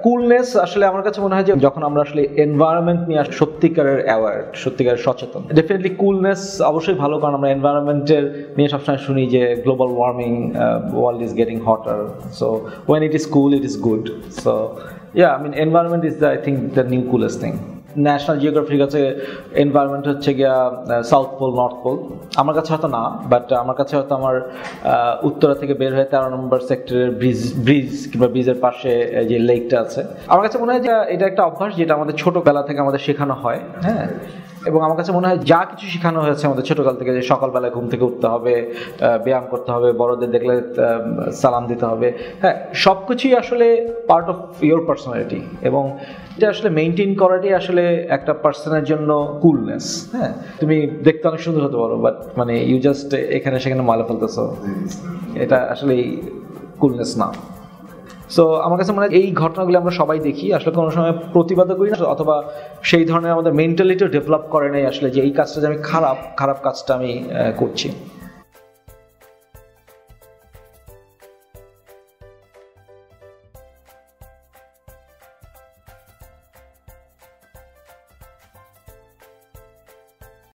Coolness আসলে আমার কাছে মনে হয় যে যখন আমরা আসলে এনভায়রনমেন্ট নিয়ে সত্যিকারের অ্যাওয়ার, সত্যিকারের সচেতন, ডেফিনেটলি কুলনেস অবশ্যই ভালো, কারণ আমরা এনভায়রনমেন্টের নিয়ে সবসময় শুনি যে global warming, world is getting hotter, so when it is cool it is good. So I mean environment is I think the new coolest thing. National জিওগ্রাফির কাছে এনভায়রনমেন্ট হচ্ছে গিয়া সাউথ পোল নর্থ পোল, আমার কাছে হয়তো না, but আমার কাছে হয়তো আমার উত্তরা থেকে বের হয়ে 13 নম্বর সেক্টরের ব্রিজ কিংবা ব্রিজের পাশে যে লেকটা আছে, আমার কাছে মনে হয় যে এটা একটা অভ্যাস যেটা আমাদের ছোটবেলা থেকে আমাদের শেখানো হয়। হ্যাঁ, এবং আমার কাছে মনে হয় যা কিছু শেখানো হয়েছে আমাদের ছোটকাল থেকে, যে সকালবেলায় ঘুম থেকে উঠতে হবে, ব্যায়াম করতে হবে, বড়দের দেখলে সালাম দিতে হবে, হ্যাঁ, সব কিছুই আসলে পার্ট অফ ইয়োর পার্সোনালিটি, এবং এটা আসলে মেনটেন করাটাই আসলে একটা পার্সনের জন্য কুলনেস। হ্যাঁ, তুমি দেখতে অনেক সুন্দর হতে পারো, বাট মানে ইউ জাস্ট এখানে সেখানে ময়লা ফেলতেছো, এটা আসলে কুলনেস না। সো আমার কাছে মনে হয় এই ঘটনাগুলো আমরা সবাই দেখি, আসলে কোনো সময় প্রতিবাদও করি না, অথবা সেই ধরনের আমাদের মেন্টালিটিও ডেভেলপ করে নাই আসলে যে এই কাজটা যে আমি খারাপ কাজটা আমি করছি।